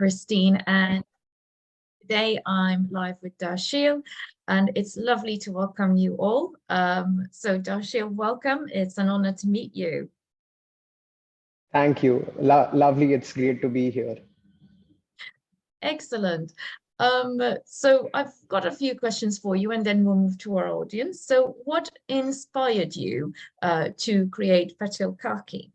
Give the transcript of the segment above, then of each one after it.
Christine, and today I'm live with Darsheel, and it's lovely to welcome you all. So Darsheel, welcome. It's an honor to meet you. Thank you. Lovely. It's great to be here. Excellent. So I've got a few questions for you, and then we'll move to our audience. So what inspired you to create Fatil Kaki?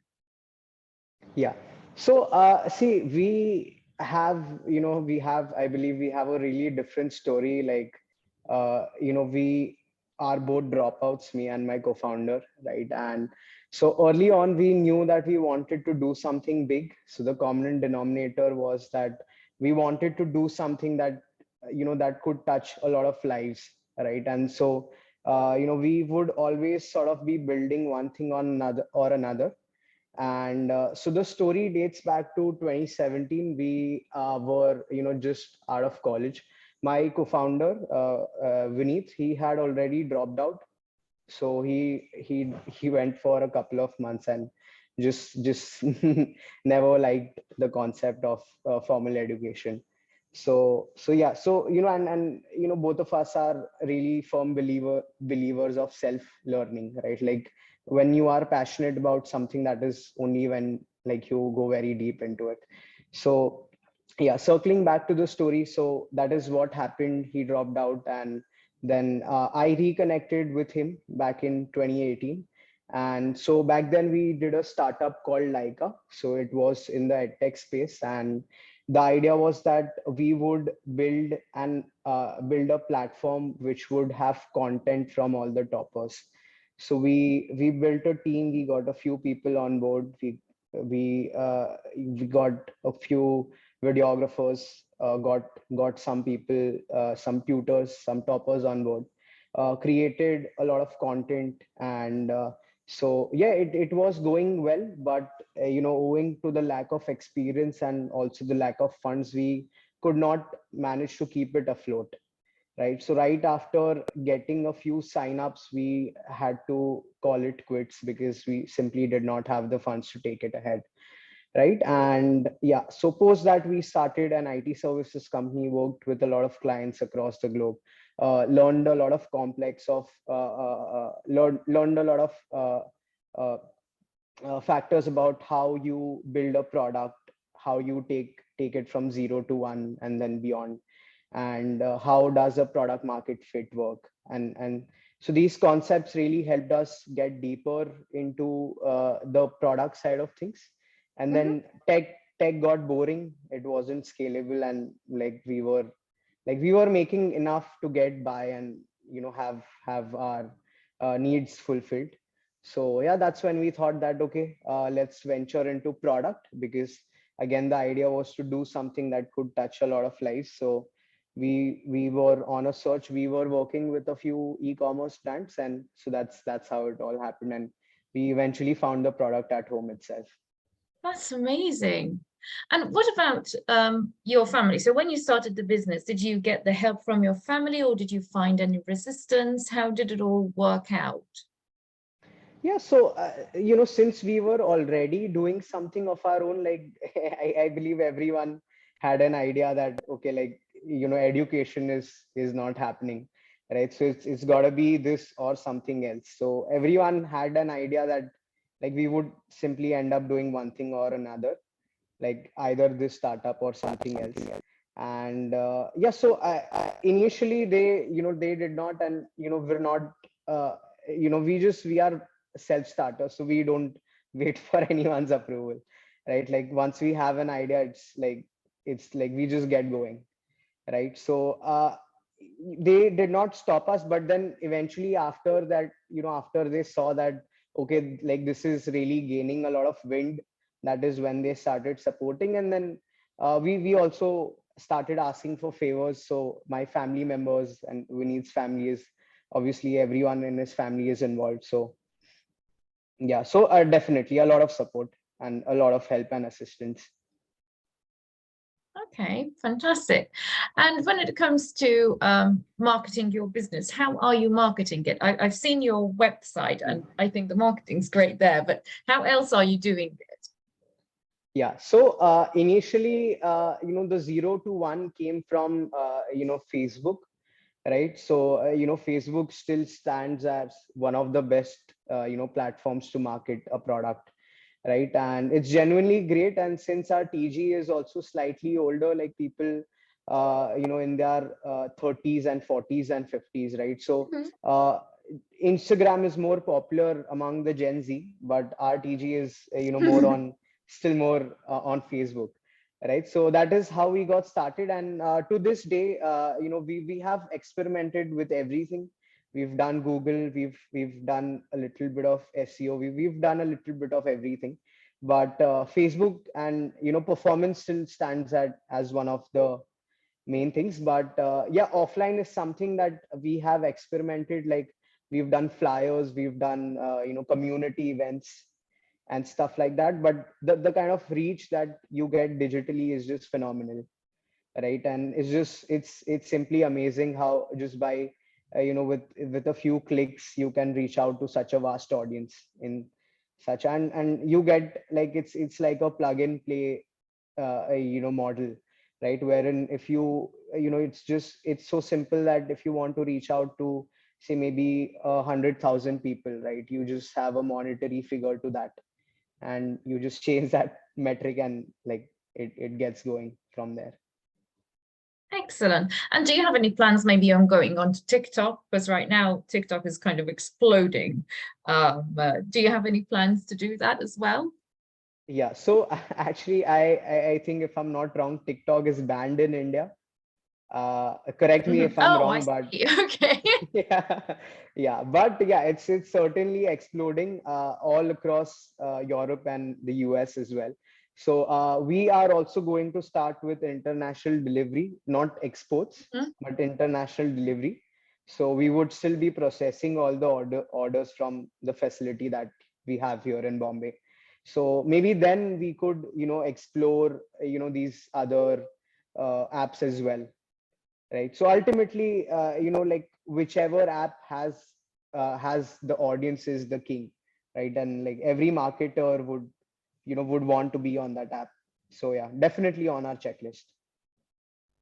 Yeah. So, see, I believe we have a really different story. We are both dropouts, me and my co-founder, right? And so early on, we knew that we wanted to do something big. So the common denominator was that we wanted to do something that, that could touch a lot of lives, right? And so, we would always sort of be building one thing on another. And so the story dates back to 2017. We were just out of college. My co-founder Vineet, he had already dropped out, so he went for a couple of months and just never liked the concept of formal education. So yeah, so and both of us are really firm believers of self learning, right? Like when you are passionate about something, that is only when like you go very deep into it. So yeah, circling back to the story, so that is what happened. He dropped out, and then I reconnected with him back in 2018. And so back then we did a startup called Laika. So it was in the edtech space, and the idea was that we would build a platform which would have content from all the toppers. So we built a team. We got a few people on board. We got a few videographers, got some people, some tutors, some toppers on board, created a lot of content. And so yeah, it was going well, but owing to the lack of experience and also the lack of funds, we could not manage to keep it afloat, right? So right after getting a few signups, we had to call it quits because we simply did not have the funds to take it ahead, right? And yeah, so post that, we started an IT services company, worked with a lot of clients across the globe, learned a lot of complex of learned a lot of uh, factors about how you build a product, how you take it from 0 to 1 and then beyond, and how does a product market fit work. And so these concepts really helped us get deeper into the product side of things. And Mhm. then tech got boring. It wasn't scalable, and like we were making enough to get by and have our needs fulfilled. So yeah, that's when we thought that okay, let's venture into product, because again the idea was to do something that could touch a lot of lives. So we were on a search. We were working with a few e-commerce brands, and so that's how it all happened. And we eventually found the product at home itself. That's amazing. And what about your family? So when you started the business, did you get the help from your family, or did you find any resistance? How did it all work out? Yeah, so since we were already doing something of our own, like I believe everyone had an idea that okay, like education is not happening, right? So it's got to be this or something else. So everyone had an idea that like we would simply end up doing one thing or another, like either this startup or something else. And yeah, so initially they did not, and we're not, uh, we are self starters, so we don't wait for anyone's approval, right? Like once we have an idea, it's like we just get going, right? So they did not stop us, but then eventually after that, after they saw that okay, like this is really gaining a lot of wind, that is when they started supporting. And then we also started asking for favors. So my family members and Vineet's family is obviously, everyone in his family is involved. So yeah, so definitely a lot of support and a lot of help and assistance. Okay, fantastic. And when it comes to marketing your business, how are you marketing it? I've seen your website and I think the marketing's great there, but how else are you doing it? Yeah. So initially, the 0 to 1 came from, Facebook, right? So, Facebook still stands as one of the best, platforms to market a product, right? And it's genuinely great. And since our TG is also slightly older, like people, in their 30s and 40s and 50s, right? So, Mhm. uh, Instagram is more popular among the Gen Z, but RTG is, more on, still more on Facebook, right? So that is how we got started. And to this day, we have experimented with everything. We've done Google, we've done a little bit of SEO, we've done a little bit of everything. But Facebook and, performance still stands as one of the main things. But yeah, offline is something that we have experimented. Like, we've done flyers, we've done, community events and stuff like that. But the kind of reach that you get digitally is just phenomenal, right? And it's simply amazing how just by, with a few clicks you can reach out to such a vast audience in such. And you get, like, it's like a plug and play, model, right? Wherein if you, it's so simple that if you want to reach out to, say, maybe 100,000 people, right, you just have a monetary figure to that, and you just change that metric, and like it gets going from there. Excellent. And do you have any plans maybe on going onto TikTok? Because right now TikTok is kind of exploding. Do you have any plans to do that as well? Yeah, so actually, I think, if I'm not wrong, TikTok is banned in India. Correct me Mhm. if I'm Oh, I wrong, but see. Okay. yeah, yeah, but yeah, it's certainly exploding all across Europe and the US as well. So we are also going to start with international delivery, not exports, Mhm. but international delivery. So we would still be processing all the orders from the facility that we have here in Bombay. So maybe then we could, explore, these other apps as well, right? So ultimately, like, whichever app has the audience is the king, right? And like every marketer would, would want to be on that app. So yeah, definitely on our checklist.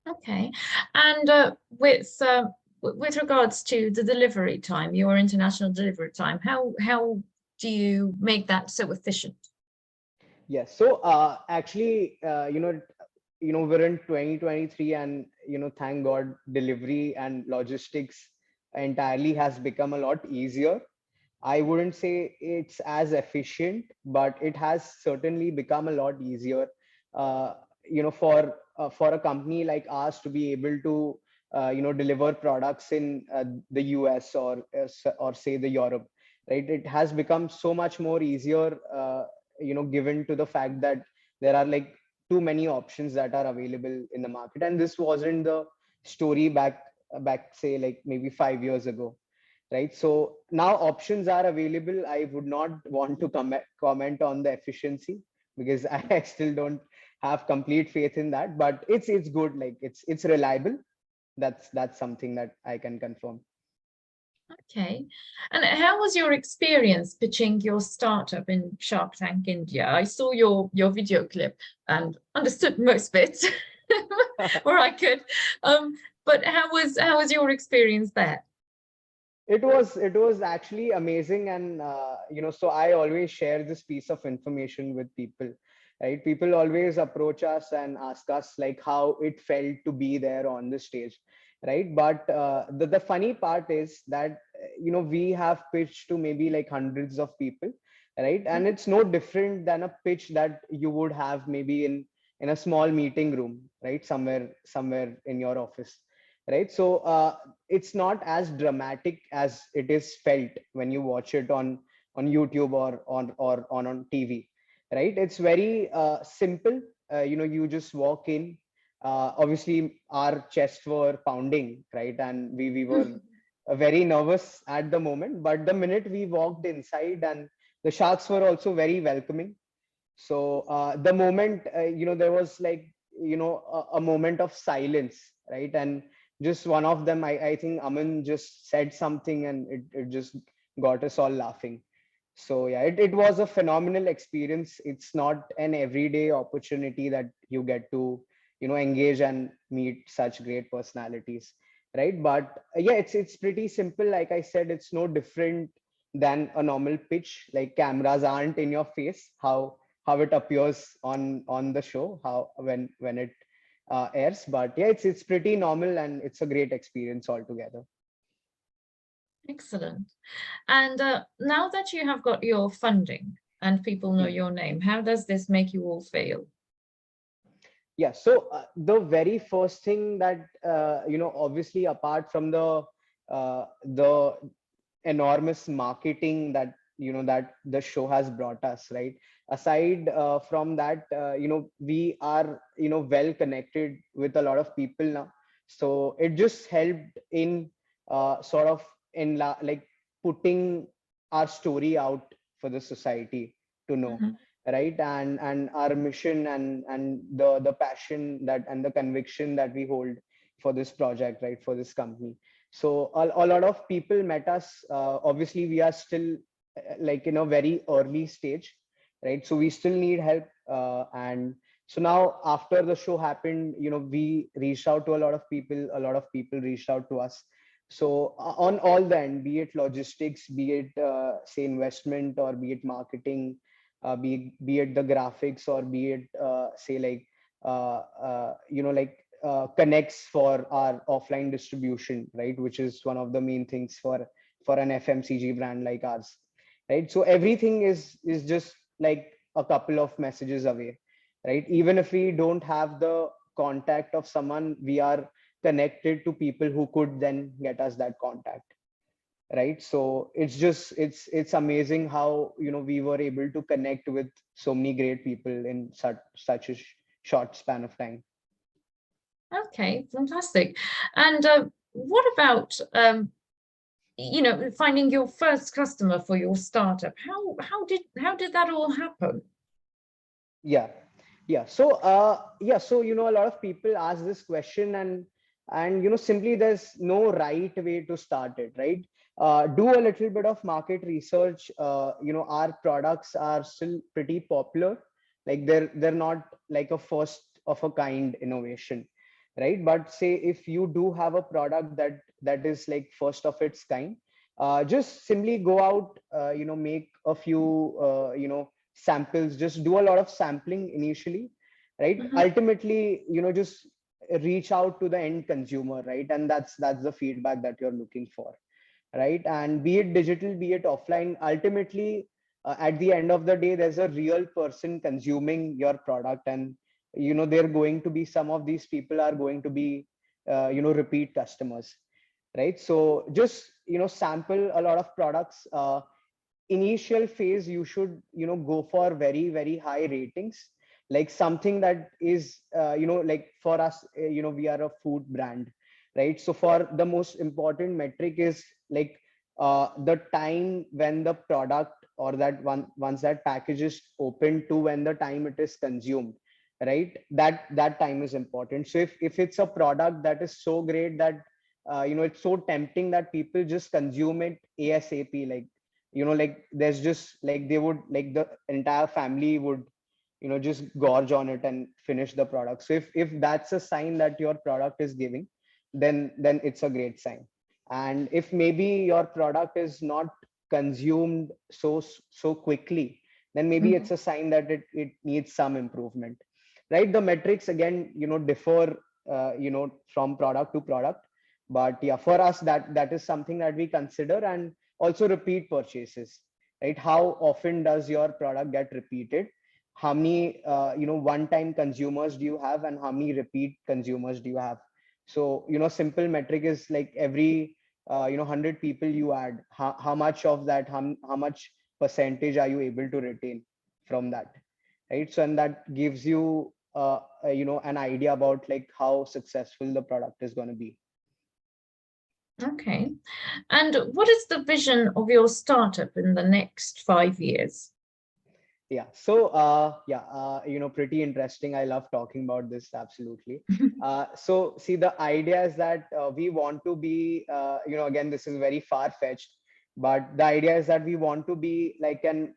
Okay. And with regards to the delivery time, your international delivery time, how do you make that so efficient? Yes. So actually, we're in 2023, and thank God, delivery and logistics entirely has become a lot easier. I wouldn't say it's as efficient, but it has certainly become a lot easier. For a company like ours to be able to, deliver products in the US, or say the Europe, right? It has become so much more easier, given to the fact that there are like too many options that are available in the market, and this wasn't the story back, say, like maybe 5 years ago, right? So now options are available. I would not want to comment on the efficiency, because I still don't have complete faith in that, but it's good. Like, it's reliable. That's something that I can confirm. Okay. And how was your experience pitching your startup in Shark Tank India? I saw your video clip and understood most bits where I could. Um, but how was your experience there? It was actually amazing. And so I always share this piece of information with people, right? People always approach us and ask us like how it felt to be there on the stage, right? But the funny part is that we have pitched to maybe like hundreds of people, right? And it's no different than a pitch that you would have maybe in a small meeting room, right? Somewhere in your office, right? So it's not as dramatic as it is felt when you watch it on YouTube or on TV, right? It's very simple. You just walk in. Obviously, our chests were pounding, right? And we were very nervous at the moment. But the minute we walked inside, and the sharks were also very welcoming. So the moment, there was like, a moment of silence, right? And just one of them, I think Aman just said something, and it just got us all laughing, So yeah, it was a phenomenal experience. It's not an everyday opportunity that you get to, engage and meet such great personalities, right? But yeah, it's pretty simple. Like I said, it's no different than a normal pitch. Like cameras aren't in your face, how it appears on the show, how when it airs. But yeah, it's pretty normal, and it's a great experience altogether. Excellent. And now that you have got your funding and people know Hmm. your name, how does this make you all feel? Yeah, so the very first thing that obviously apart from the enormous marketing that that the show has brought us, right? Aside from that, we are well connected with a lot of people now, so it just helped in sort of like putting our story out for the society to know, Mhm, right? And our mission and the passion that and the conviction that we hold for this project, right, for this company. So a lot of people met us. Obviously we are still like in a very early stage, right? So we still need help, and so now after the show happened, we reached out to a lot of people, a lot of people reached out to us. So on all the end, be it logistics, be it say investment, or be it marketing, be it the graphics, or be it say like like connects for our offline distribution, right, which is one of the main things for an FMCG brand like ours, right? So everything is just like a couple of messages away, right? Even if we don't have the contact of someone, we are connected to people who could then get us that contact, right? So it's just it's amazing how we were able to connect with so many great people in such a short span of time. okay, fantastic. And what about finding your first customer for your startup? How did that all happen? Yeah, yeah. So so a lot of people ask this question, and simply there's no right way to start it, right? Do a little bit of market research. Our products are still pretty popular. Like they're not like a first of a kind innovation, right? But say if you do have a product that is like first of its kind, just simply go out, make a few samples, just do a lot of sampling initially, right? Mhm, Ultimately, just reach out to the end consumer, right? And that's the feedback that you're looking for, right? And be it digital, be it offline, ultimately at the end of the day, there's a real person consuming your product, and they're going to be, some of these people are going to be repeat customers, right? So just sample a lot of products. Initial phase, you should go for very very high ratings, like something that is like for us, we are a food brand, right? So for the most important metric is like the time when the product or that one, once that package is opened to when the time it is consumed, right? That time is important. So if it's a product that is so great that it's so tempting that people just consume it ASAP, like like there's just like they would like the entire family would just gorge on it and finish the product. So if that's a sign that your product is giving, then it's a great sign. And if maybe your product is not consumed so quickly, then maybe mhm. it's a sign that it needs some improvement, right? The metrics again differ from product to product, but yeah, for us that is something that we consider. And also repeat purchases, right? How often does your product get repeated? How many one time consumers do you have, and how many repeat consumers do you have? So simple metric is like every 100 people you add, how much of that, how much percentage are you able to retain from that, right? So and that gives you an idea about like how successful the product is going to be. Okay. And what is the vision of your startup in the next 5 years? Yeah. So, pretty interesting. I love talking about this. Absolutely. So, see, the idea is that we want to be, again, this is very far fetched, but the idea is that we want to be like an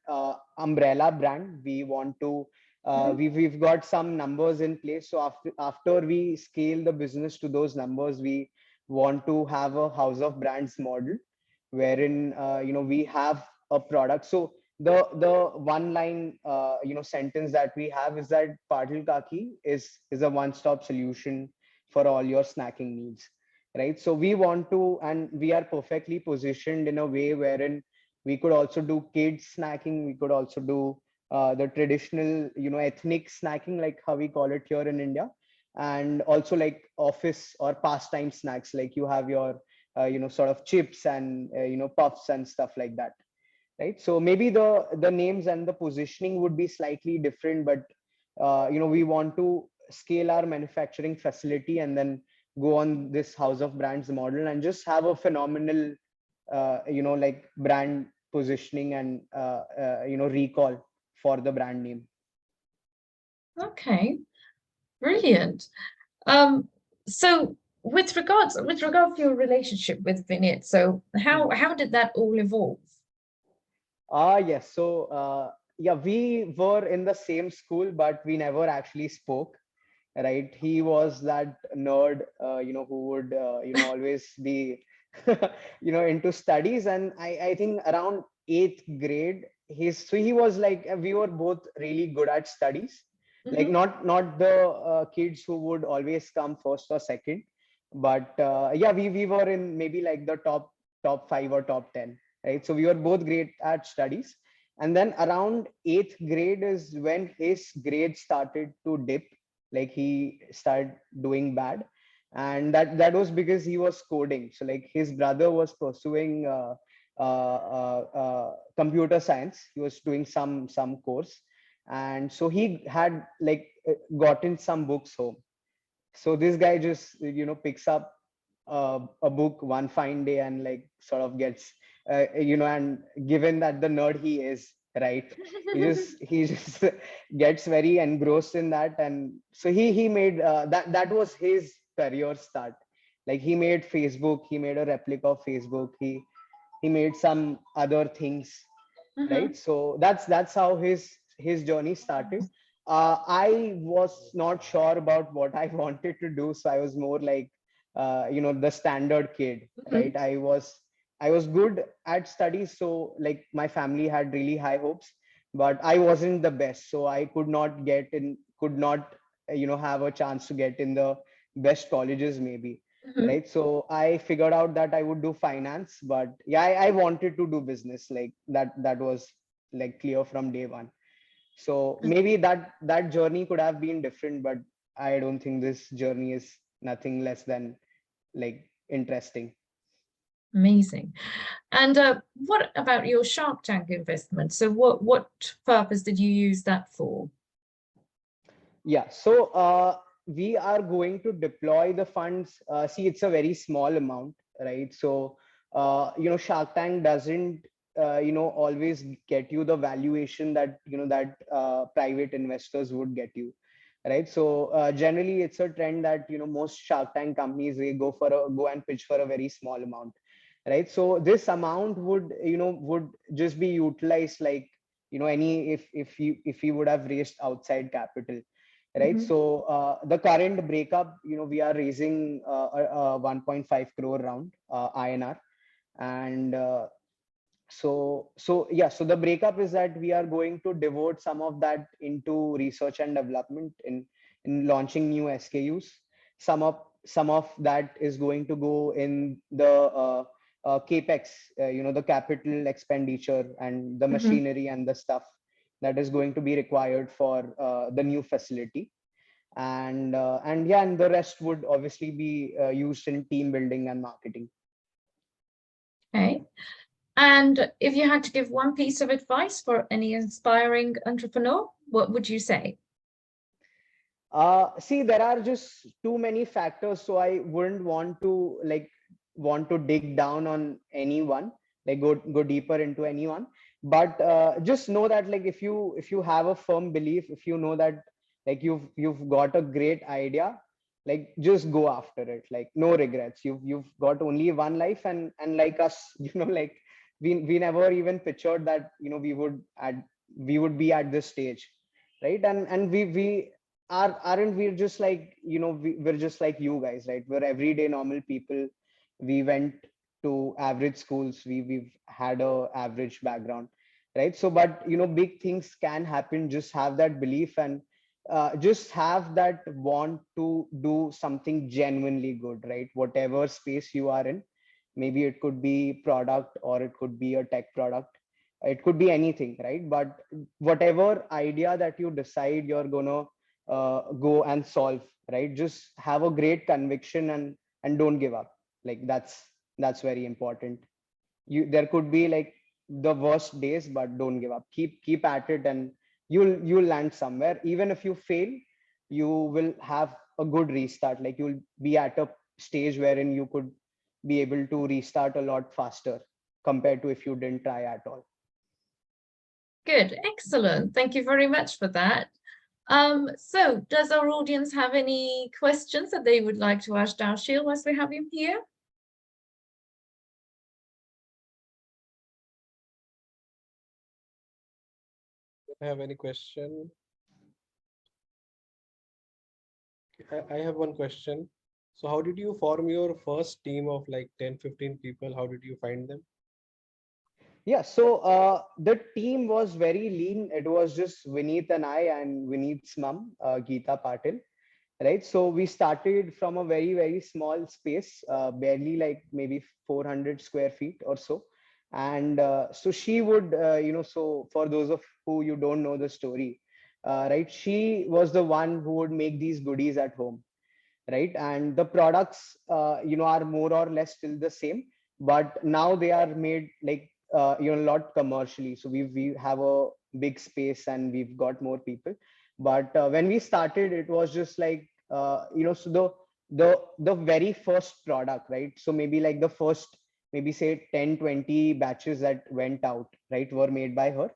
umbrella brand. We want to Mhm. we've got some numbers in place. So after we scale the business to those numbers, we want to have a house of brands model wherein we have a product. So the one line sentence that we have is that Patil Kaki is a one stop solution for all your snacking needs, right? So we want to, and we are perfectly positioned in a way wherein we could also do kids snacking, we could also do the traditional ethnic snacking like how we call it here in India, and also like office or pastime snacks like you have your sort of chips and puffs and stuff like that, right? So maybe the names and the positioning would be slightly different, but we want to scale our manufacturing facility and then go on this house of brands model and just have a phenomenal like brand positioning and recall for the brand name. Okay, brilliant. Um, so with regard to your relationship with Vineet, so Hmm. how did that all evolve? Yes. So, yeah, we were in the same school, but we never actually spoke, right? He was that nerd, who would, always be, into studies. And I think around eighth grade, so he was like, we were both really good at studies, like Mhm. not the kids who would always come first or second, but yeah, we were in maybe like the top five or top 10, right? So we were both great at studies. And then around eighth grade is when his grades started to dip, like he started doing bad, and that was because he was coding. So like his brother was pursuing computer science. He was doing some course, and so he had like gotten some books home. So this guy just picks up a book one fine day and like sort of gets and given that the nerd he is, right, he just gets very engrossed in that. And so he made that was his career start. Like he made Facebook, he made a replica of Facebook, he made some other things, right? Mhm. So that's how his journey started. I was not sure about what I wanted to do, so I was more like the standard kid, right? Mhm. I was good at studies, so like my family had really high hopes, but I wasn't the best, so I could not have a chance to get in the best colleges maybe, Mhm. right? So I figured out that I would do finance, but yeah, I wanted to do business. Like that was like clear from day one. So maybe that journey could have been different, but I don't think this journey is nothing less than like interesting. Amazing. And what about your Shark Tank investment? So what purpose did you use that for? Yeah, so we are going to deploy the funds. See, it's a very small amount, right? So, Shark Tank doesn't, always get you the valuation that, that private investors would get you, right? So, generally, it's a trend that, most Shark Tank companies, they go and pitch for a very small amount, right? So, this amount would just be utilized like, any if you would have raised outside capital, right? Mhm. So the current breakup, we are raising a 1.5 crore round INR, and so yeah, so the breakup is that we are going to devote some of that into research and development in launching new SKUs. Some of that is going to go in the capex, the capital expenditure and the Mhm. machinery and the stuff that is going to be required for the new facility. And yeah, and the rest would obviously be used in team building and marketing. Okay. And if you had to give one piece of advice for any inspiring entrepreneur, what would you say? See, there are just too many factors, so I wouldn't want to dig down on anyone, like go deeper into anyone. But just know that like if you have a firm belief, if you know that like you've got a great idea, like just go after it. Like no regrets. You've got only one life, and like us, like we never even pictured that, we would be at this stage, right? And we aren't we just like, we're just like you guys, right? We're everyday normal people. We went to average schools. We've had a average background, right? So, but big things can happen. Just have that belief, and just have that want to do something genuinely good, right? Whatever space you are in, maybe it could be product, or it could be a tech product, it could be anything, right? But whatever idea that you decide you're gonna go and solve, right? Just have a great conviction, and don't give up. Like that's very important. There could be like the worst days, but don't give up. Keep at it, and you'll land somewhere. Even if you fail, you will have a good restart. Like you'll be at a stage wherein you could be able to restart a lot faster compared to if you didn't try at all. Good, excellent. Thank you very much for that. So does our audience have any questions that they would like to ask Darsheel whilst we have him here? Have any question? I have one question. So how did you form your first team of like 10, 15 people? How did you find them? Yeah, so the team was very lean. It was just Vineet and I, and Vineet's mom, Geeta Patil, right? So we started from a very, very small space, barely like maybe 400 square feet or so. And so she would, so for those of who you don't know the story, right, she was the one who would make these goodies at home, right? And the products, are more or less still the same, but now they are made like, a lot commercially. So we have a big space, and we've got more people. But when we started, it was just like, so the very first product, right? So maybe like the first, maybe say 10-20 batches that went out, right, were made by her.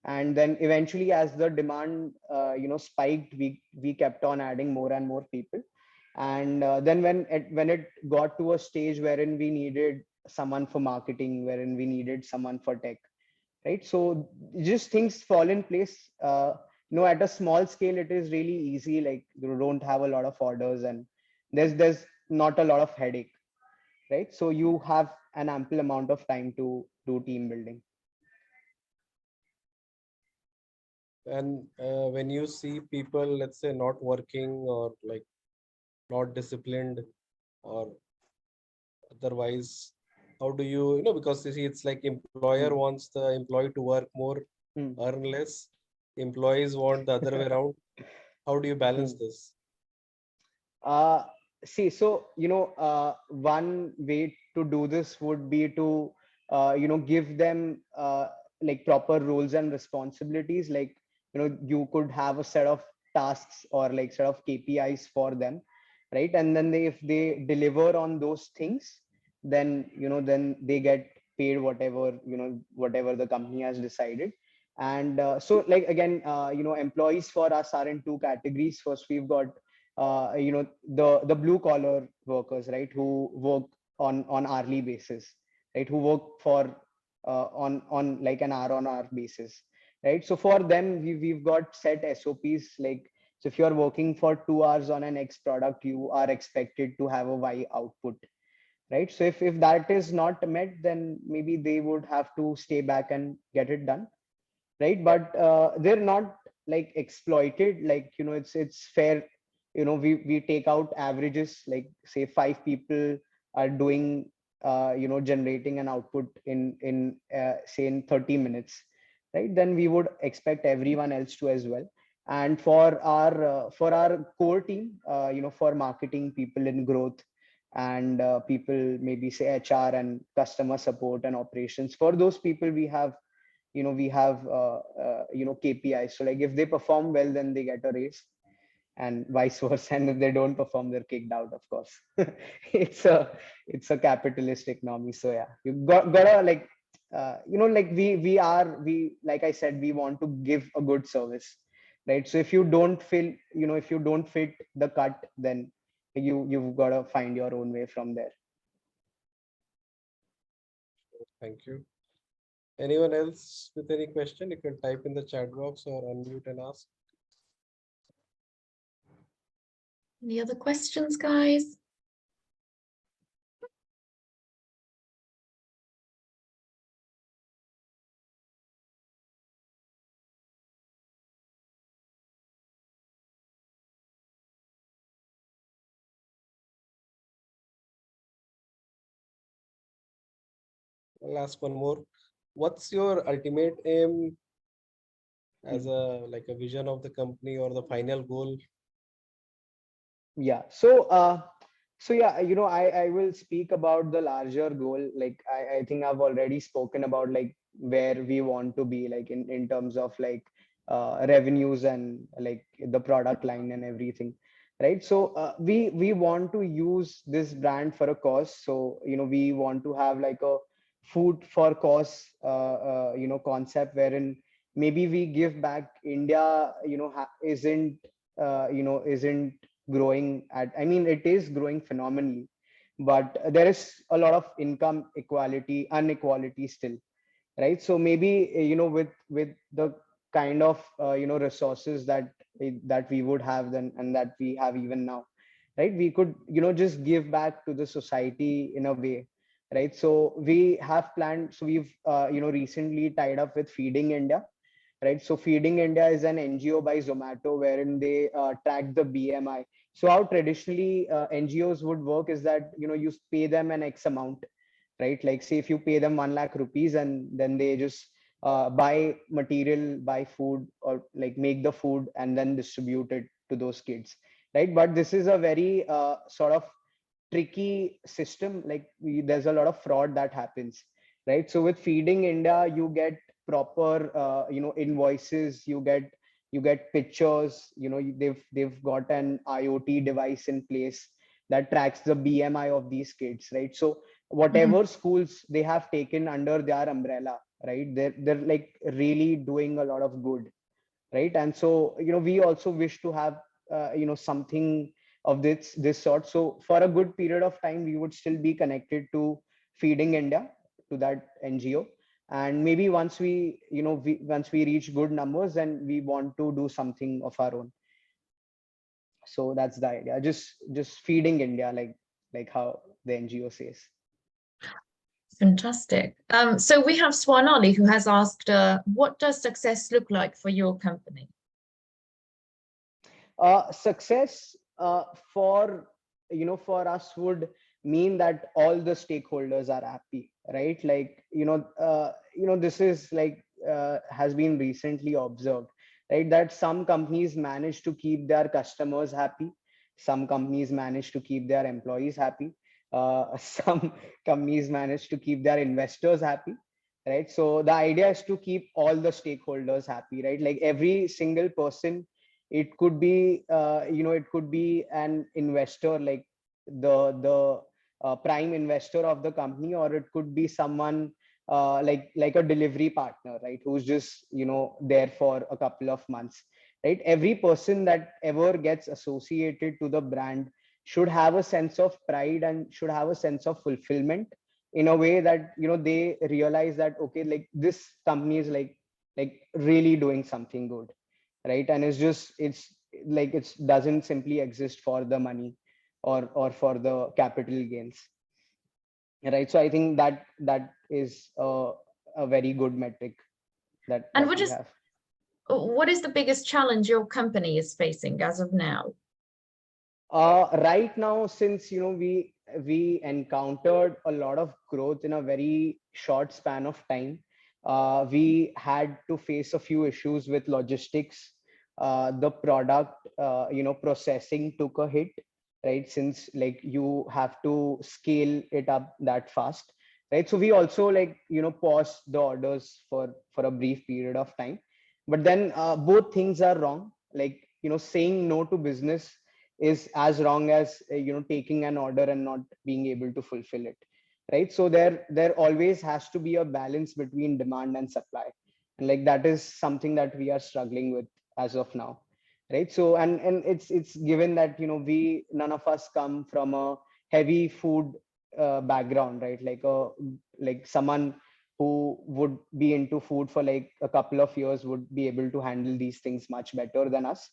And then eventually, as the demand spiked, we kept on adding more and more people. And then when it got to a stage wherein we needed someone for marketing, wherein we needed someone for tech, right? So just things fall in place. At a small scale, it is really easy. Like you don't have a lot of orders, and there's not a lot of headache, right? So you have an ample amount of time to do team building. And when you see people, let's say, not working or like not disciplined or otherwise, how do because you see, it's like employer Hmm. wants the employee to work more, Hmm. earn less. Employees want the other way around. How do you balance Hmm. this? Uh, See, so one way to do this would be to give them like proper roles and responsibilities. Like you could have a set of tasks, or like set of KPIs for them, right? And then if they deliver on those things, then they get paid whatever the company has decided. And so like again, employees for us are in two categories. First, we've got the blue collar workers, right, who work on hourly basis, right, who work for on like an hour on hour basis, right? So for them, we've got set SOPs. Like, so if you're working for 2 hours on an X product, you are expected to have a Y output, right? So if that is not met, then maybe they would have to stay back and get it done, right? But they're not like exploited. Like it's fair. We take out averages. Like say 5 people are doing generating an output in say in 30 minutes, right? Then we would expect everyone else to as well. And for our core team, for marketing, people in growth, and people maybe say HR and customer support and operations, for those people we have KPIs. So like if they perform well, then they get a raise, and vice versa. And if they don't perform, they're kicked out, of course. it's a it's a capitalist economy. So yeah, you gotta like like we like I said, we want to give a good service, right? So if you don't feel if you don't fit the cut, then you've got to find your own way from there. Thank you. Anyone else with any question? You can type in the chat box or unmute and ask. Any other questions, guys? I'll ask one more. What's your ultimate aim as Hmm. a vision of the company or the final goal? Yeah. So yeah, I will speak about the larger goal. Like I think I've already spoken about like where we want to be, like in terms of like revenues and like the product line and everything, right? So we want to use this brand for a cause. So we want to have like a food for cause concept wherein maybe we give back. India isn't growing at, I mean, it is growing phenomenally, but there is a lot of income inequality still, right? So maybe with the kind of resources that we would have then and that we have even now, right, we could just give back to the society in a way, right? So we have planned, so we've recently tied up with Feeding India, right? So Feeding India is an NGO by Zomato wherein they track the BMI. So how traditionally NGOs would work is that you pay them an X amount, right? Like say if you pay them 1 lakh rupees and then they just buy material, buy food, or like make the food and then distribute it to those kids, right? But this is a very sort of tricky system. Like there's a lot of fraud that happens, right? So with Feeding India, you get proper invoices, you get pictures, they've got an IoT device in place that tracks the BMI of these kids, right? So Mhm. whatever schools they have taken under their umbrella, right, they're like really doing a lot of good, right? And so we also wish to have something of this sort. So for a good period of time we would still be connected to Feeding India, to that NGO. And maybe once we reach good numbers, then we want to do something of our own. So that's the idea, just Feeding India, like how the NGO says. Fantastic. So we have Swanali who has asked, what does success look like for your company? Success for us would mean that all the stakeholders are happy, right? Like this is like has been recently observed, right, that some companies manage to keep their customers happy, some companies manage to keep their employees happy, some companies manage to keep their investors happy, right? So the idea is to keep all the stakeholders happy, right? Like every single person, it could be an investor, like the prime investor of the company, or it could be someone like a delivery partner, right, who's just there for a couple of months, right? Every person that ever gets associated to the brand should have a sense of pride and should have a sense of fulfillment, in a way that they realize that okay, like this company is like really doing something good, right? And it's like it doesn't simply exist for the money or for the capital gains, right? So I think that is a very good metric that And that we have. what is the biggest challenge your company is facing as of now? Right now, since we encountered a lot of growth in a very short span of time, we had to face a few issues with logistics. The product, processing took a hit, right? Since like you have to scale it up that fast, right? So we also like paused the orders for a brief period of time. But then both things are wrong. Like saying no to business is as wrong as taking an order and not being able to fulfill it, right? So there always has to be a balance between demand and supply, and like that is something that we are struggling with as of now, right? So and it's given that we none of us come from a heavy food background, right? Like someone who would be into food for like a couple of years would be able to handle these things much better than us.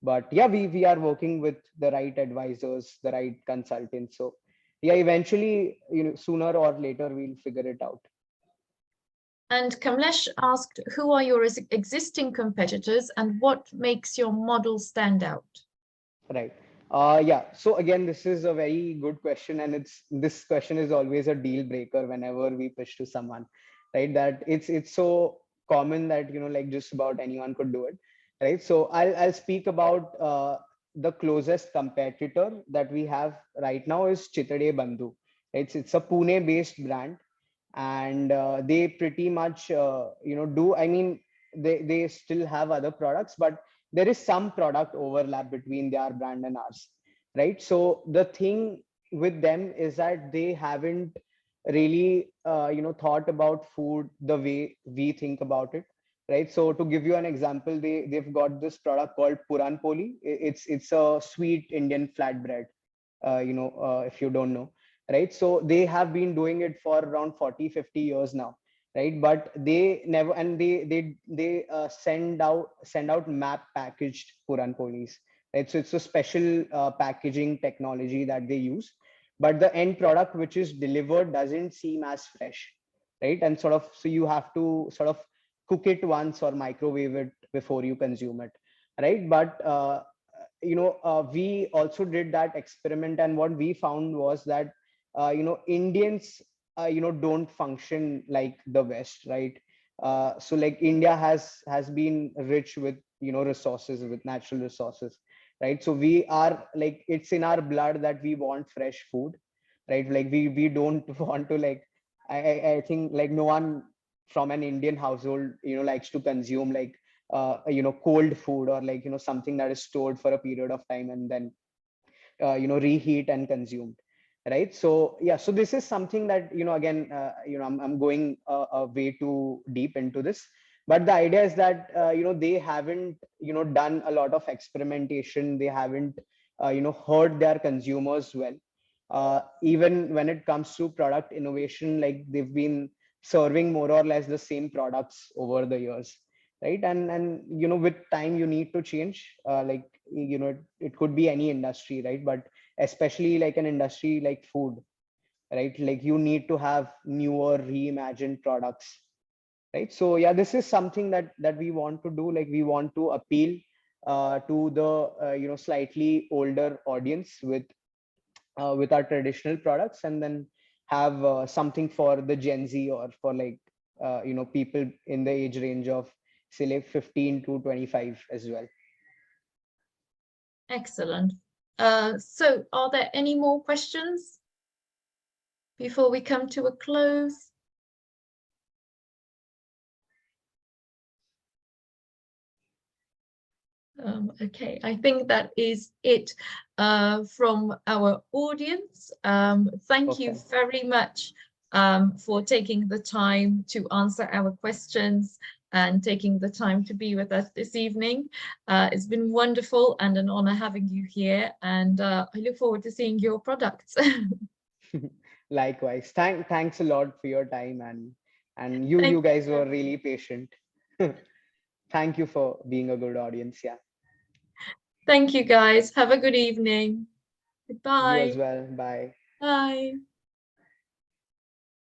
But yeah, we are working with the right advisors, the right consultants. So yeah, eventually, sooner or later we'll figure it out. And Kamlesh asked, who are your existing competitors and what makes your model stand out? Right. Yeah. So again, this is a very good question, and this question is always a deal breaker whenever we pitch to someone, right? That it's so common that like just about anyone could do it, right? So I'll speak about the closest competitor that we have right now is Chitade Bandhu. It's a Pune-based brand, and they pretty much do. I mean, they still have other products, but there is some product overlap between their brand and ours, right? So the thing with them is that they haven't really thought about food the way we think about it, right? So to give you an example, they've got this product called puran poli. It's a sweet Indian flatbread, if you don't know, right? So they have been doing it for around 40-50 years now, right? But they never, and they send out map packaged puran polis, right? So it's a special packaging technology that they use, but the end product which is delivered doesn't seem as fresh, right? And sort of, so you have to sort of cook it once or microwave it before you consume it, right? But we also did that experiment, and what we found was that Indians don't function like the West, right? So like India has been rich with resources, with natural resources, right? So we are like, it's in our blood that we want fresh food, right? Like we don't want to like, I think like no one from an Indian household likes to consume like cold food, or like something that is stored for a period of time and then reheat and consumed, right? So yeah, so this is something that again I'm going way too deep into this, but the idea is that they haven't done a lot of experimentation. They haven't heard their consumers well. Even when it comes to product innovation, like they've been serving more or less the same products over the years, right? And with time you need to change, like it could be any industry, right? But especially like an industry like food, right? Like you need to have newer reimagined products, right? So yeah, this is something that we want to do. Like we want to appeal to the slightly older audience with our traditional products, and then have something for the Gen Z, or for like people in the age range of say like 15 to 25 as well. Excellent. So are there any more questions before we come to a close? Okay, I think that is it from our audience. Thank you Okay. very much for taking the time to answer our questions and taking the time to be with us this evening. It's been wonderful and an honor having you here, and I look forward to seeing your products. Likewise. Thanks a lot for your time, and you Thank you guys you. were really patient. Thank you for being a good audience. Yeah. Thank you, guys. Have a good evening. You as Goodbye. well. Bye. Bye.